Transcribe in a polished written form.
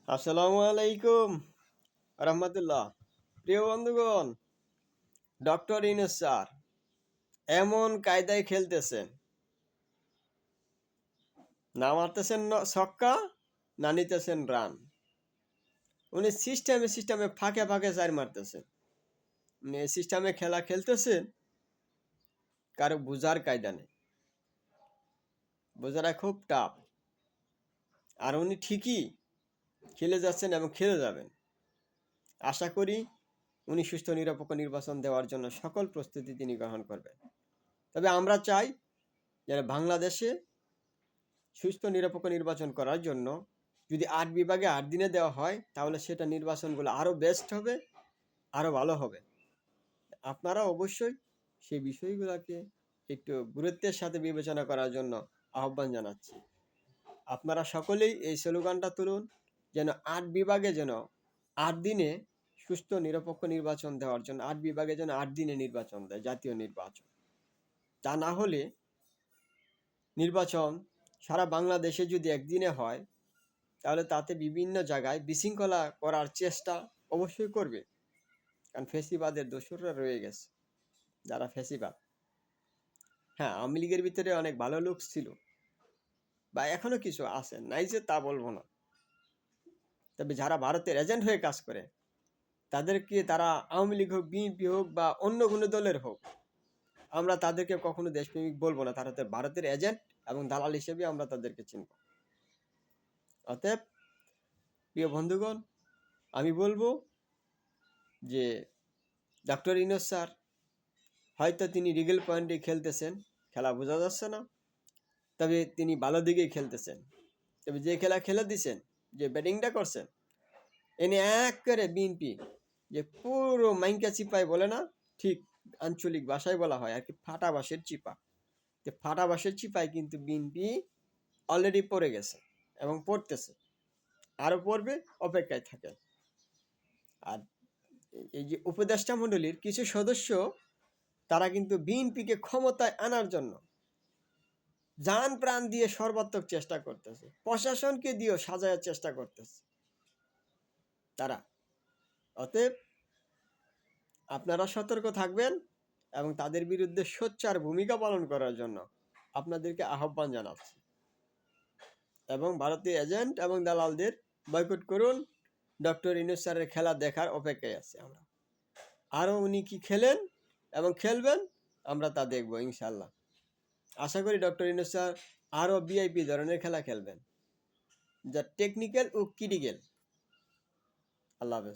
আসসালামু আলাইকুম রহমতুল্লাহ। প্রিয় বন্ধুগণ, ডক্টর ইউনূস স্যার এমন কায়দায় খেলতেছেন, না মারতেছেন ছক্কা, না নিতেছেন রান। উনি সিস্টেমে ফাঁকে ফাঁকে চার মারতেছেন। উনি এই সিস্টেমে খেলা খেলতেছেন, কারো বুঝার কায়দা নেই, বোঝাটা খুব টাফ। আর উনি ঠিকই খেলে যাচ্ছেন এবং খেলে যাবেন। আশা করি উনি সুষ্ঠু নিরপেক্ষ নির্বাচন দেওয়ার জন্য সকল প্রস্তুতি তিনি গ্রহণ করবেন। তবে আমরা চাই যেন বাংলাদেশে সুষ্ঠু নিরপেক্ষ নির্বাচন করার জন্য যদি ৮ বিভাগে ৮ দিনে দেওয়া হয়, তাহলে সেটা নির্বাচনগুলো আরও বেস্ট হবে, আরও ভালো হবে। আপনারা অবশ্যই সেই বিষয়গুলোকে একটু গুরুত্বের সাথে বিবেচনা করার জন্য আহ্বান জানাচ্ছি। আপনারা সকলেই এই স্লোগানটা তুলুন, যেন ৮ বিভাগে যেন ৮ দিনে সুষ্ঠু নিরপেক্ষ নির্বাচন দেওয়ার জন্য ৮ বিভাগে যেন ৮ দিনে নির্বাচন দেয়, জাতীয় নির্বাচন। তা না হলে নির্বাচন সারা বাংলাদেশে যদি একদিনে হয়, তাহলে তাতে বিভিন্ন জায়গায় বিশৃঙ্খলা করার চেষ্টা অবশ্যই করবে। কারণ ফ্যাসিবাদের দোসররা রয়ে গেছে, যারা ফ্যাসিবাদ। হ্যাঁ, আওয়ামী লীগের ভিতরে অনেক ভালো লোক ছিল, বা এখনো কিছু আছে, নাই যে তা বলবো না। তবে যারা ভারতের এজেন্ট হয়ে কাজ করে, তাদেরকে, তারা আওয়ামী লীগ হোক, বিএনপি হোক, বা অন্য কোনো দলের হোক, আমরা তাদেরকে কখনো দেশপ্রেমিক বলবো না। তারা ভারতের এজেন্ট এবং দালাল হিসেবে আমরা তাদেরকে চিনব। অতএব প্রিয় বন্ধুগণ, আমি বলবো যে ডক্টর ইউনূস স্যার হয়তো তিনি রিগেল পয়েন্টে খেলতেছেন, খেলা বোঝা যাচ্ছে না, তবে তিনি ভালো দিকেই খেলতেছেন। তবে যে খেলা খেলে দিছেন, যে ব্যাটিংটা করছেন, এনে এক করে বিএনপি যে পুরো মাইঙ্কা চিপায় বলে না, ঠিক আঞ্চলিক ভাষায় বলা হয় আর কি, ফাটা বাঁশের চিপা। তো ফাটা বাঁশের চিপায় কিন্তু বিএনপি অলরেডি পড়ে গেছে এবং পড়তেছে, আরও পড়বে, অপেক্ষায় থাকে। আর এই যে উপদেষ্টা মণ্ডলীর কিছু সদস্য, তারা কিন্তু বিএনপিকে ক্ষমতায় আনার জন্য জান প্রাণ দিয়ে সর্বাত্মক চেষ্টা করতেছে, প্রশাসনকে দিয়েও সাজানোর চেষ্টা করতেছে তারা। অতএব আপনারা সতর্ক থাকবেন এবং তাদের বিরুদ্ধে সোচ্চার ভূমিকা পালন করার জন্য আপনাদেরকে আহ্বান জানাচ্ছি। এবং ভারতীয় এজেন্ট এবং দালালদের বয়কট করুন। ডক্টর ইউনূস স্যারের খেলা দেখার অপেক্ষায় আছি আমরা। আরও উনি কি খেলেন এবং খেলবেন, আমরা তা দেখব ইনশাল্লাহ। আশা করি ডক্টর ইউনূস স্যার আরও ভিআইপি ধরনের খেলা খেলবেন, যা টেকনিক্যাল ও ক্রিটিক্যাল। আল্লাহ হাফেজ।